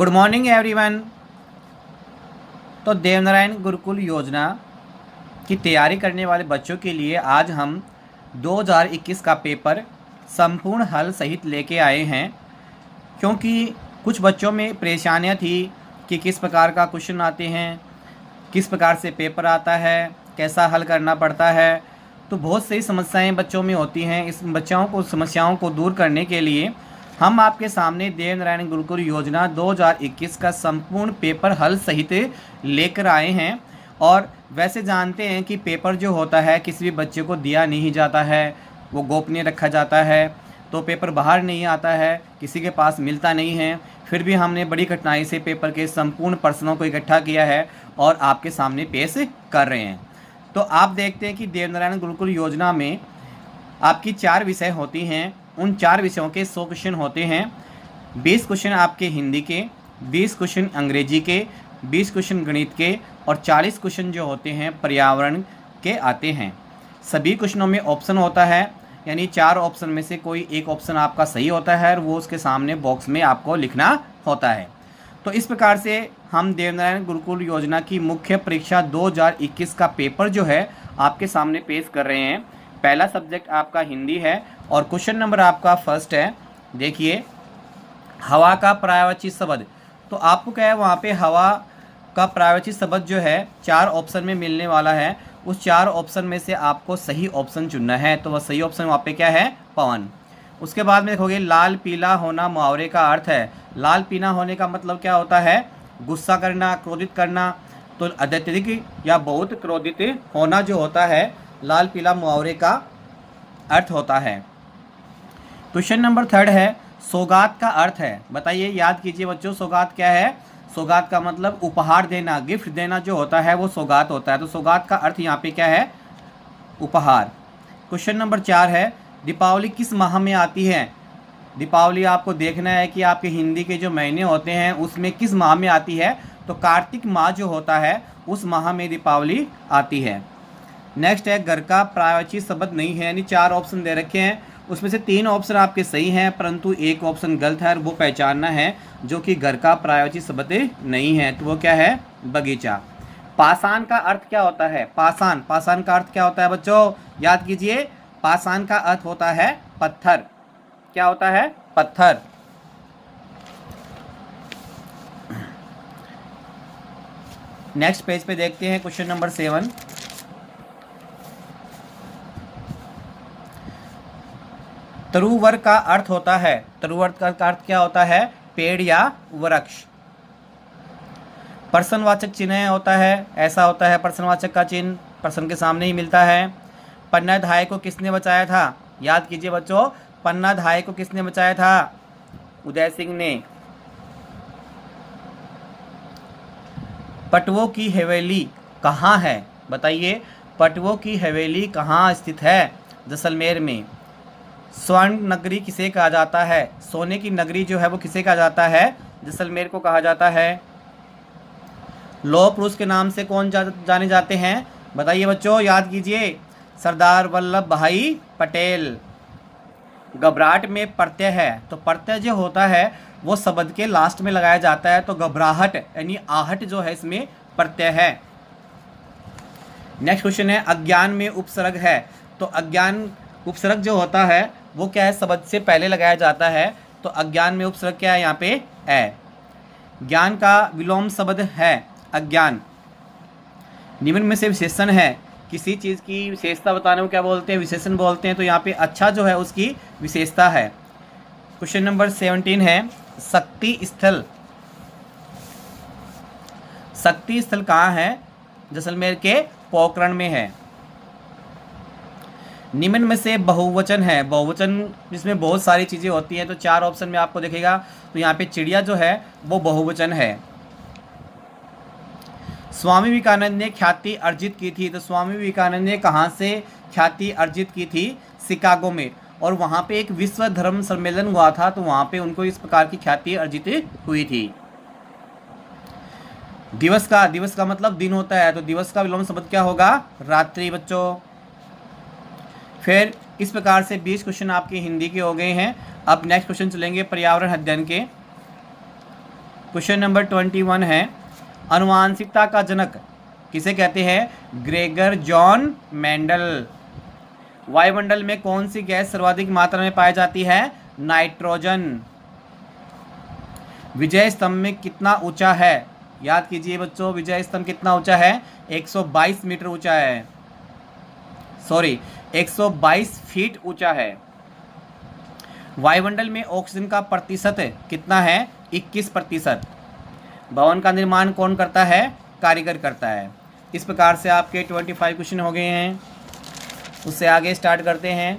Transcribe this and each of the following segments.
Good morning everyone. तो देवनारायण गुरुकुल योजना की तैयारी करने वाले बच्चों के लिए आज हम 2021 का पेपर संपूर्ण हल सहित लेके आए हैं, क्योंकि कुछ बच्चों में परेशानियां थी कि किस प्रकार का क्वेश्चन आते हैं, किस प्रकार से पेपर आता है, कैसा हल करना पड़ता है। तो बहुत सही समस्याएं बच्चों में होती हैं। इस समस्याओं को दूर करने के लिए हम आपके सामने देवनारायण गुरुकुल योजना 2021 का संपूर्ण पेपर हल सहित लेकर आए हैं। और वैसे जानते हैं कि पेपर जो होता है किसी भी बच्चे को दिया नहीं जाता है, वो गोपनीय रखा जाता है, तो पेपर बाहर नहीं आता है, किसी के पास मिलता नहीं है। फिर भी हमने बड़ी कठिनाई से पेपर के संपूर्ण प्रश्नों को इकट्ठा किया है और आपके सामने पेश कर रहे हैं। तो आप देखते हैं कि देवनारायण गुरुकुल योजना में आपकी 4 विषय होती हैं। उन 4 विषयों के 100 क्वेश्चन होते हैं। 20 क्वेश्चन आपके हिंदी के, 20 क्वेश्चन अंग्रेजी के, 20 क्वेश्चन गणित के और 40 क्वेश्चन जो होते हैं पर्यावरण के आते हैं। सभी क्वेश्चनों में ऑप्शन होता है, यानी 4 ऑप्शन में से कोई एक ऑप्शन आपका सही होता है और वो उसके सामने बॉक्स में आपको लिखना होता है। तो इस प्रकार से हम देवनारायण गुरुकुल योजना की मुख्य परीक्षा 2021 का पेपर जो है आपके सामने पेश कर रहे हैं। पहला सब्जेक्ट आपका हिंदी है और क्वेश्चन नंबर आपका फर्स्ट है। देखिए, हवा का पर्यायवाची शब्द। तो आपको क्या है, वहाँ पे हवा का पर्यायवाची शब्द जो है 4 ऑप्शन में मिलने वाला है। उस 4 ऑप्शन में से आपको सही ऑप्शन चुनना है। तो वह सही ऑप्शन वहाँ पे क्या है, पवन। उसके बाद में देखोगे लाल पीला होना मुहावरे का अर्थ है। लाल पीला होने का मतलब क्या होता है, गुस्सा करना, क्रोधित करना। तो अत्यधिक या बहुत क्रोधित होना जो होता है लाल पीला मुहावरे का अर्थ होता है। क्वेश्चन नंबर 3 है, सौगात का अर्थ है। बताइए, याद कीजिए बच्चों, सौगात क्या है। सौगात का मतलब उपहार देना, गिफ्ट देना जो होता है वो सौगात होता है। तो सौगात का अर्थ यहाँ पे क्या है, उपहार। क्वेश्चन नंबर 4 है, दीपावली किस माह में आती है। दीपावली आपको देखना है कि आपके हिंदी के जो महीने होते हैं उसमें किस माह में आती है। तो कार्तिक माह जो होता है उस माह में दीपावली आती है। नेक्स्ट है, घर का पर्यायवाची शब्द नहीं है, यानी 4 ऑप्शन दे रखे हैं, उसमें से 3 ऑप्शन आपके सही हैं, परंतु एक ऑप्शन गलत है और वो पहचानना है जो कि घर का पर्यायवाची शब्द नहीं है। तो वो क्या है, बगीचा। पाषाण का अर्थ क्या होता है। पाषाण, पाषाण का अर्थ क्या होता है बच्चों, याद कीजिए। पाषाण का अर्थ होता है पत्थर। क्या होता है, पत्थर। नेक्स्ट पेज पे देखते हैं क्वेश्चन नंबर 7। तरुवर का अर्थ होता है, तरुवर का अर्थ क्या होता है, पेड़ या वृक्ष। प्रश्नवाचक चिन्ह होता है, ऐसा होता है प्रश्नवाचक का चिन्ह, प्रश्न के सामने ही मिलता है। पन्ना धाय को किसने बचाया था। याद कीजिए बच्चों, पन्ना धाय को किसने बचाया था, उदय सिंह ने। पटवों की हवेली कहाँ है। बताइए, पटवों की हवेली कहाँ स्थित है, जैसलमेर में। स्वर्ण नगरी किसे कहा जाता है। सोने की नगरी जो है वो किसे कहा जाता है, जैसलमेर को कहा जाता है। लौह पुरुष के नाम से कौन जाने जाते हैं। बताइए बच्चों, याद कीजिए, सरदार वल्लभ भाई पटेल। घबराहट में प्रत्यय है, तो प्रत्यय जो होता है वो शब्द के लास्ट में लगाया जाता है। तो घबराहट यानी आहट जो है इसमें प्रत्यय है। नेक्स्ट क्वेश्चन है, अज्ञान में उपसर्ग है। तो अज्ञान उपसर्ग जो होता है वो क्या है, शब्द से पहले लगाया जाता है। तो अज्ञान में उपसर्ग क्या है, यहाँ पे है। ज्ञान का विलोम शब्द है अज्ञान। निम्न में से विशेषण है, किसी चीज़ की विशेषता बताने को क्या बोलते हैं, विशेषण बोलते हैं। तो यहाँ पे अच्छा जो है उसकी विशेषता है। क्वेश्चन नंबर 17 है, शक्ति स्थल। शक्ति स्थल कहाँ है, जैसलमेर के पोखरण में है। निम्न में से बहुवचन है। बहुवचन जिसमें बहुत सारी चीज़ें होती हैं, तो 4 ऑप्शन में आपको दिखेगा। तो यहाँ पे चिड़िया जो है वो बहुवचन है। स्वामी विवेकानंद ने ख्याति अर्जित की थी। तो स्वामी विवेकानंद ने कहाँ से ख्याति अर्जित की थी, शिकागो में। और वहाँ पे एक विश्व धर्म सम्मेलन हुआ था, तो वहाँ पे उनको इस प्रकार की ख्याति अर्जित हुई थी। दिवस का मतलब दिन होता है, तो दिवस का विलोम शब्द क्या होगा, रात्रि बच्चों। फिर इस प्रकार से 20 क्वेश्चन आपके हिंदी के हो गए हैं। अब नेक्स्ट क्वेश्चन चलेंगे पर्यावरण अध्ययन के। क्वेश्चन नंबर 21 है, आनुवांशिकता का जनक किसे कहते हैं? Gregor John Mendel. वायुमंडल में कौन सी गैस सर्वाधिक मात्रा में पाई जाती है? नाइट्रोजन। विजय स्तंभ में कितना ऊंचा है? याद कीजिए बच्चों, विजय स्तंभ कितना ऊंचा है? 122 मीटर ऊंचा है, सॉरी 122 फीट ऊंचा है। वायुमंडल में ऑक्सीजन का प्रतिशत कितना है? 21%। भवन का निर्माण कौन करता है? कारीगर करता है। इस प्रकार से आपके 25 क्वेश्चन हो गए हैं। उससे आगे स्टार्ट करते हैं।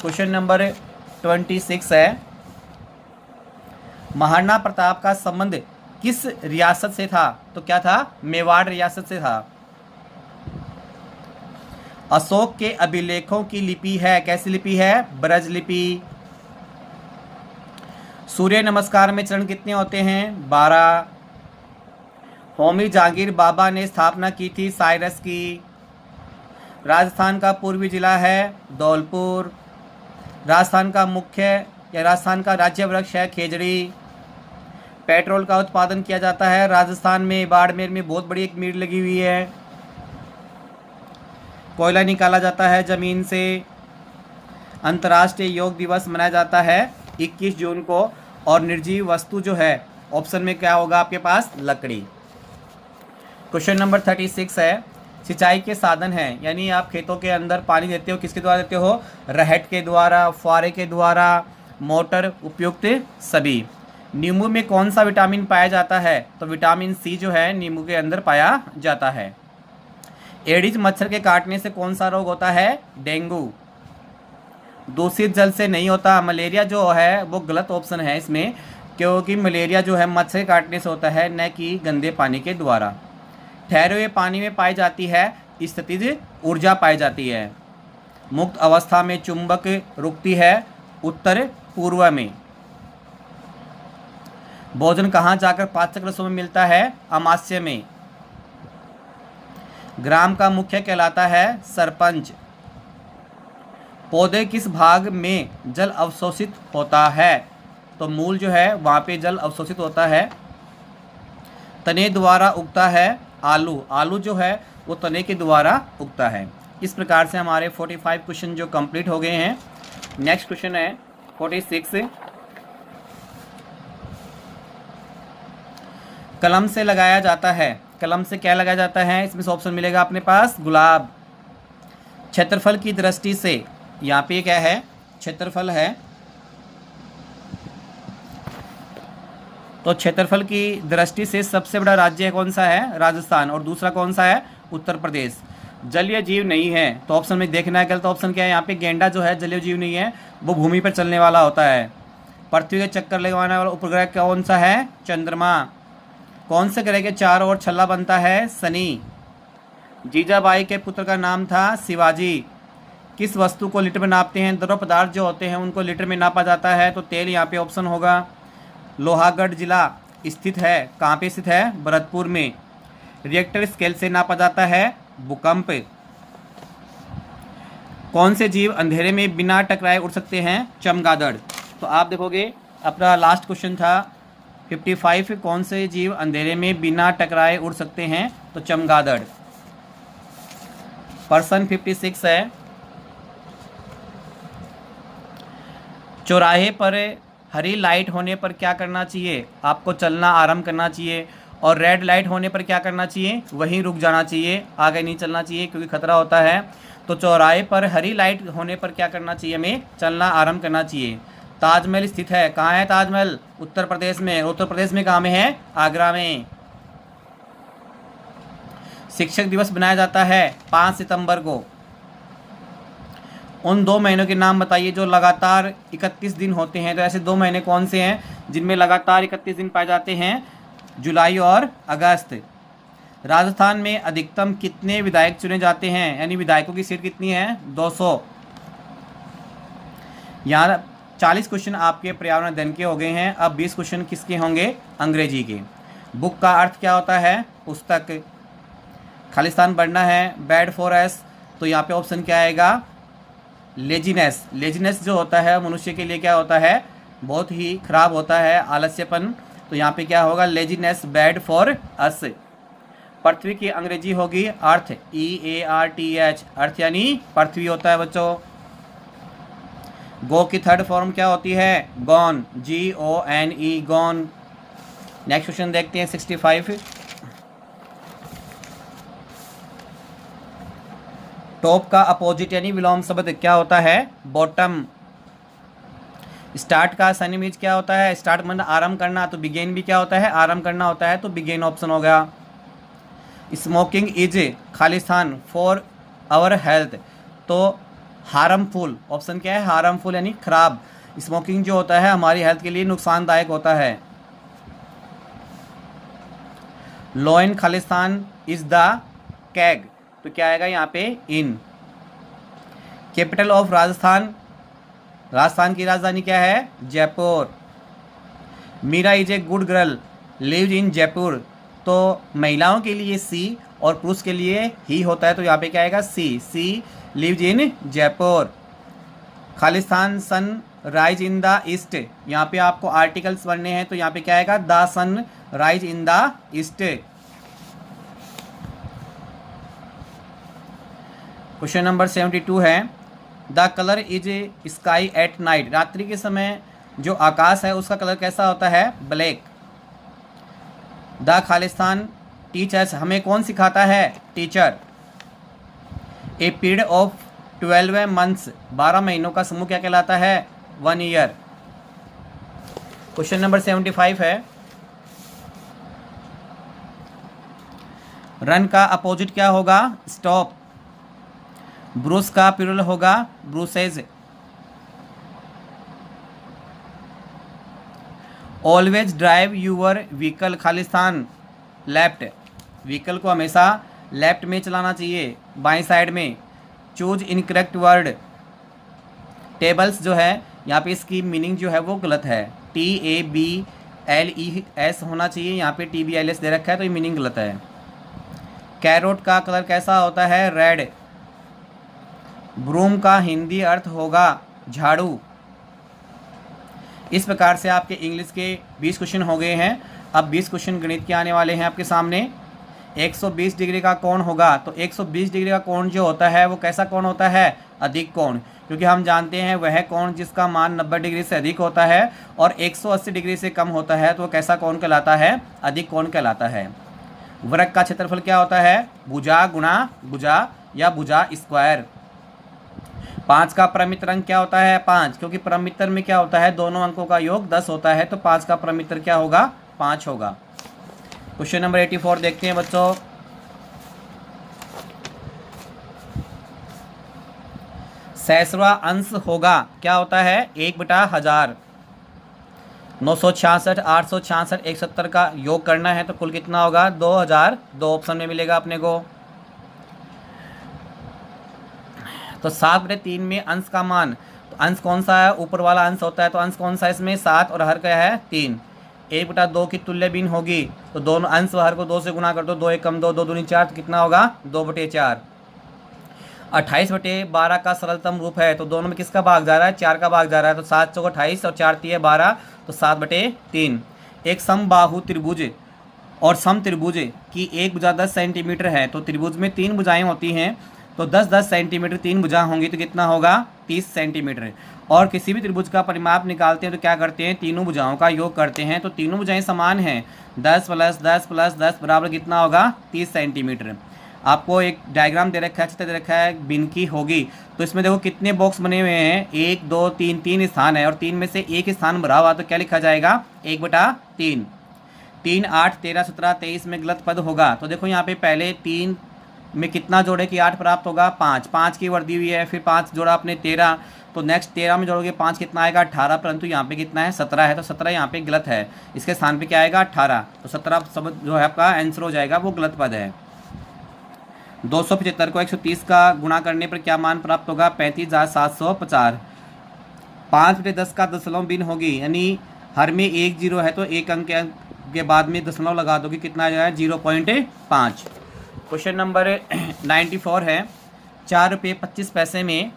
क्वेश्चन नंबर 26 है, महाराणा प्रताप का संबंध किस रियासत से था? तो क्या था? मेवाड़ रियासत से था। अशोक के अभिलेखों की लिपि है, कैसी लिपि है? ब्रज लिपि। सूर्य नमस्कार में चरण कितने होते हैं? 12। होमी जहांगीर बाबा ने स्थापना की थी साइरस की। राजस्थान का पूर्वी जिला है धौलपुर। राजस्थान का मुख्य या राजस्थान का राज्य वृक्ष है खेजड़ी। पेट्रोल का उत्पादन किया जाता है राजस्थान में, बाड़मेर में बहुत बड़ी एक मिल लगी हुई है। कोयला निकाला जाता है जमीन से। अंतर्राष्ट्रीय योग दिवस मनाया जाता है 21 जून को। और निर्जीव वस्तु जो है ऑप्शन में क्या होगा आपके पास? लकड़ी। क्वेश्चन नंबर 36 है, सिंचाई के साधन हैं, यानी आप खेतों के अंदर पानी देते हो, किसके द्वारा देते हो? रहट के द्वारा, फुहारे के द्वारा, मोटर, उपयुक्त सभी। नींबू में कौन सा विटामिन पाया जाता है? तो विटामिन सी जो है नींबू के अंदर पाया जाता है। एडिस मच्छर के काटने से कौन सा रोग होता है? डेंगू। दूषित जल से नहीं होता। मलेरिया जो है वो गलत ऑप्शन है इसमें, क्योंकि मलेरिया जो है मच्छर के काटने से होता है, न कि गंदे पानी के द्वारा। ठहरे हुए पानी में पाई जाती है स्थितिज ऊर्जा पाई जाती है। मुक्त अवस्था में चुंबक रुकती है उत्तर पूर्व में। भोजन कहाँ जाकर पाचक रसों में मिलता है? अमाशय में। ग्राम का मुखिया कहलाता है सरपंच। पौधे किस भाग में जल अवशोषित होता है? तो मूल जो है वहाँ पे जल अवशोषित होता है। तने द्वारा उगता है आलू। आलू जो है वो तने के द्वारा उगता है। इस प्रकार से हमारे 45 क्वेश्चन जो कंप्लीट हो गए हैं। नेक्स्ट क्वेश्चन है 46, कलम से लगाया जाता है। कलम से क्या लगाया जाता है? इसमें से ऑप्शन मिलेगा अपने पास गुलाब। क्षेत्रफल की दृष्टि से यहाँ पे क्या है? क्षेत्रफल है। तो क्षेत्रफल की दृष्टि से सबसे बड़ा राज्य कौन सा है? राजस्थान। और दूसरा कौन सा है? उत्तर प्रदेश। जलीय जीव नहीं है, तो ऑप्शन में देखना है गलत ऑप्शन क्या है। यहाँ पे गेंडा जो है जलीय जीव नहीं है, वो भूमि पर चलने वाला होता है। पृथ्वी के चक्कर लगवाने वाला उपग्रह कौन सा है? चंद्रमा। कौन से ग्रह के चारों ओर छल्ला बनता है? शनि। जीजाबाई के पुत्र का नाम था शिवाजी। किस वस्तु को लीटर में नापते हैं? द्रव पदार्थ जो होते हैं उनको लीटर में नापा जाता है, तो तेल यहाँ पे ऑप्शन होगा। लोहागढ़ जिला स्थित है, कहाँ पे स्थित है? भरतपुर में। रिएक्टर स्केल से नापा जाता है भूकंप। कौन से जीव अंधेरे में बिना टकराए उड़ सकते हैं? चमगादड़। तो आप देखोगे अपना लास्ट क्वेश्चन था 55, कौन से जीव अंधेरे में बिना टकराए उड़ सकते हैं? तो चमगादड़। पर्सन 56 है, चौराहे पर हरी लाइट होने पर क्या करना चाहिए? आपको चलना आरंभ करना चाहिए। और रेड लाइट होने पर क्या करना चाहिए? वहीं रुक जाना चाहिए, आगे नहीं चलना चाहिए क्योंकि खतरा होता है। तो चौराहे पर हरी लाइट होने पर क्या करना चाहिए? हमें चलना आरंभ करना चाहिए। ताजमहल स्थित है, कहाँ है ताजमहल? उत्तर प्रदेश में। उत्तर प्रदेश में कहाँ में है? आगरा में। शिक्षक दिवस बनाया जाता है 5 सितंबर को। उन 2 महीनों के नाम बताइए जो लगातार 31 दिन होते हैं। तो ऐसे 2 महीने कौन से हैं जिनमें लगातार 31 दिन पाए जाते हैं? जुलाई और अगस्त। राजस्थान में अधिकतम कितने विधायक चुने जाते हैं, यानी विधायकों की सीट कितनी है? 200। यहाँ 40 क्वेश्चन आपके पर्यावरण अध्ययन के हो गए हैं। अब 20 क्वेश्चन किसके होंगे? अंग्रेजी के। बुक का अर्थ क्या होता है? पुस्तक। खालिस्तान बढ़ना है, बैड फॉर अस, तो यहाँ पे ऑप्शन क्या आएगा? लेजीनेस। लेजीनेस जो होता है मनुष्य के लिए क्या होता है? बहुत ही खराब होता है, आलस्यपन। तो यहाँ पे क्या होगा, लेजीनेस बैड फॉर अस। पृथ्वी की अंग्रेजी होगी अर्थ, EARTH, अर्थ यानी पृथ्वी होता है बच्चों। गो की थर्ड फॉर्म क्या होती है, gone, GONE, gone. Next question देखते हैं 65। टॉप का अपोजिट यानी विलोम शब्द क्या होता है, बॉटम। स्टार्ट का सैनिमीज क्या होता है, स्टार्ट मतलब आरंभ करना, तो बिगेन भी क्या होता है, आरंभ करना होता है, तो बिगेन ऑप्शन हो गया। स्मोकिंग इज खालिस्तान फॉर आवर हेल्थ, तो हार्मफुल, ऑप्शन क्या है, हार्मफुल यानी खराब। स्मोकिंग जो होता है हमारी हेल्थ के लिए नुकसानदायक होता है। लॉ इन खालिस्तान इज द कैग, तो क्या आएगा यहाँ पे, in. Capital of Rajasthan, Rajasthan की राजधानी क्या है, Jaipur. Meera is a good girl lives in Jaipur, तो महिलाओं के लिए सी और पुरुष के लिए ही होता है, तो यहाँ पे क्या आएगा, सी लिव्स इन जयपुर। खालिस्तान sun rise in the east, यहाँ पे आपको आर्टिकल्स पढ़ने हैं, तो यहाँ पे क्या आएगा, the sun rise in the east. Question number 72 है, the colour is sky at night, रात्रि के समय जो आकाश है उसका कलर कैसा होता है, ब्लैक। द खालिस्तान टीचर्स, हमें कौन सिखाता है, teacher. A period of 12 months, 12 महीनों का समूह क्या कहलाता है, 1 ईयर। क्वेश्चन नंबर 75 है, रन का अपोजिट क्या होगा, स्टॉप। ब्रूस का प्लूरल होगा ब्रूसेज। ऑलवेज ड्राइव यूर व्हीकल, खालिस्तान लेफ्ट, व्हीकल को हमेशा लेफ्ट में चलाना चाहिए, बाएं साइड में। चूज इनकरेक्ट वर्ड, टेबल्स जो है यहाँ पे इसकी मीनिंग जो है वो गलत है, TABLES होना चाहिए, यहाँ पे TBLS दे रखा है, तो ये मीनिंग गलत है। कैरोट का कलर कैसा होता है, रेड। ब्रूम का हिंदी अर्थ होगा झाड़ू। इस प्रकार से आपके इंग्लिश के 20 क्वेश्चन हो गए हैं। अब 20 क्वेश्चन गणित के आने वाले हैं आपके सामने। 120 डिग्री का कोण होगा, तो 120 डिग्री का कोण जो होता है वो कैसा कोण होता है, अधिक कोण, क्योंकि हम जानते हैं वह कोण जिसका मान 90 डिग्री से अधिक होता है और 180 डिग्री से कम होता है, तो वो कैसा कोण कहलाता है, अधिक कोण कहलाता है। वृत्त का क्षेत्रफल क्या होता है, भुजा गुणा भुजा या भुजा स्क्वायर। 5 का परमित्र अंक क्या होता है, 5, क्योंकि परमित्र में क्या होता है, दोनों अंकों का योग 10 होता है, तो 5 का परमित्र क्या होगा, 5 होगा। क्वेश्चन नंबर 84 देखते हैं बच्चों। सैसवा अंश होगा, क्या होता है, 1/1000। 966, 866, 170 का योग करना है, तो कुल कितना होगा, 2000, 2 ऑप्शन में मिलेगा अपने को। तो 7/3 में अंश का मान, तो अंश कौन सा है, ऊपर वाला अंश होता है, तो अंश कौन सा है इसमें, 7 और हर क्या है, 3। 1/2 की तुल्य भिन्न होगी, तो दोनों अंश व हर को 2 से गुणा कर दो, 2 1 कम 2, 2 दूनी 4, तो कितना होगा, 2/4। 28/12 का सरलतम रूप है, तो दोनों में किसका भाग जा रहा है, 4 का भाग जा रहा है, तो 7 चौक 28 और 4 3 12, तो 7/3। एक समबाहु त्रिभुज और सम त्रिभुज की एक भुजा 10 सेंटीमीटर है, तो त्रिभुज में 3 भुजाएं होती हैं, तो 10-10 सेंटीमीटर 3 भुजा होंगी, तो कितना होगा, 30 सेंटीमीटर। और किसी भी त्रिभुज का परिमाप निकालते हैं तो क्या करते हैं, तीनों भुजाओं का योग करते हैं, तो तीनों भुजाएं समान हैं, 10 + 10 + 10 बराबर कितना होगा, 30 सेंटीमीटर। आपको एक डायग्राम दे रखा है, चित्र दे रखा है, बिन की होगी, तो इसमें देखो कितने बॉक्स बने हुए हैं, 1 2 3, 3 स्थान है, और 3 में से एक स्थान भरा हुआ, तो क्या लिखा जाएगा, 1/3। 3 8 13 17 23 में गलत पद होगा, तो देखो यहाँ पे पहले 3 में कितना जोड़े कि 8 प्राप्त होगा, 5 की वर्दी हुई है, फिर 5 जोड़ा आपने 13, तो नेक्स्ट 13 में जोड़ोगे 5 कितना आएगा, 18, परंतु यहाँ पे कितना है, 17 है, तो 17 यहाँ पे गलत है, इसके स्थान पे क्या आएगा, 18, तो 17 शब्द जो है आपका आंसर हो जाएगा, वो गलत पद है। 275 को 130 का गुणा करने पर क्या मान प्राप्त होगा, 35,750। 5/10 का दशमलव भिन्न होगी, यानी हर में 1 0 है, तो एक अंक के बाद में दशमलव लगा दोगे, कितना आ जाएगा, 0.5। क्वेश्चन नंबर 94 है, 4 रुपये 25 पैसे में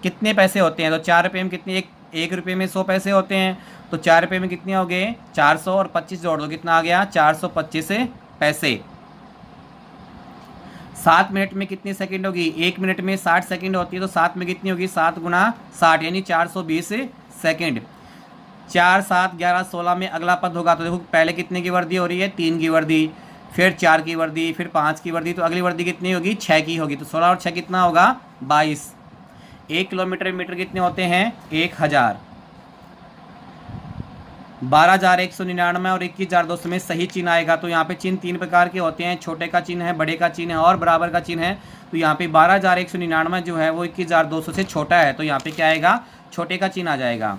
कितने पैसे होते हैं, तो 4 रुपये में कितने, एक 1 रुपये में 100 पैसे होते हैं, तो 4 रुपये में कितने हो गए 400, और 25 जोड़ दो कितना आ गया 425 पैसे। 7 मिनट में कितनी सेकंड होगी, 1 मिनट में 60 सेकंड होती है, तो 7 में कितनी होगी 7 गुना 60 यानी 420 सेकंड। 4 7 11 16 में अगला पद होगा, तो देखो पहले कितने की वर्दी हो रही है 3 की वर्दी, फिर 4 की वर्दी, फिर 5 की वर्दी, तो अगली वर्दी कितनी होगी 6 की होगी, तो 16 और 6 कितना होगा 22। 1 किलोमीटर मीटर कितने होते हैं 1000। 12,199 और 21,200 में सही चिन्ह आएगा। तो यहाँ पे चिन्ह 3 प्रकार के होते हैं, छोटे का चिन्ह है, बड़े का चिन्ह है और बराबर का चिन्ह है। तो यहाँ पे 12,199 जो है वो 21,200 से छोटा है, तो यहाँ पे क्या आएगा छोटे का चिन्ह आ जाएगा।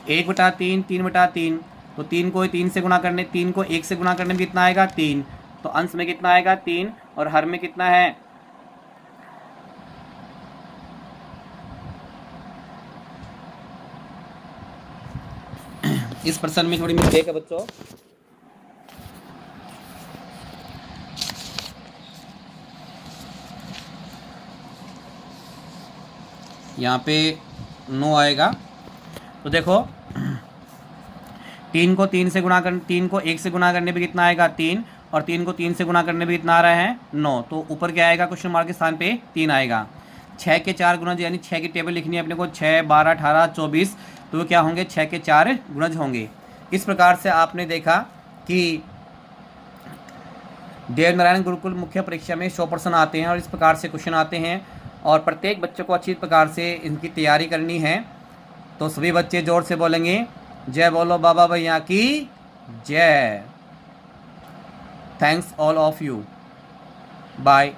1/3 3/3, तो 3 को 3 से गुणा करने 3 को 1 से गुणा करने में कितना आएगा 3, तो अंश में कितना आएगा 3 और हर में कितना है इस प्रश्न में थोड़ी मिस्टेक है बच्चों। यहाँ पे 9 आएगा। तो देखो 3 को 3 से गुणा कर 3 को 1 से गुणा करने पे कितना आएगा 3, और 3 को 3 से गुणा करने पे कितना आ रहा है 9, तो ऊपर क्या आएगा क्वेश्चन मार्क के स्थान पे 3 आएगा। 6 के 4 गुणज यानी 6 की टेबल लिखनी है अपने को, 6 12 18 24, तो वो क्या होंगे 6 के 4 गुणज होंगे। इस प्रकार से आपने देखा कि देवनारायण गुरुकुल मुख्य परीक्षा में 100 प्रश्न आते हैं और इस प्रकार से क्वेश्चन आते हैं, और प्रत्येक बच्चे को अच्छी प्रकार से इनकी तैयारी करनी है। तो सभी बच्चे जोर से बोलेंगे जय बोलो बाबा भैया की जय। Thanks all of you, bye.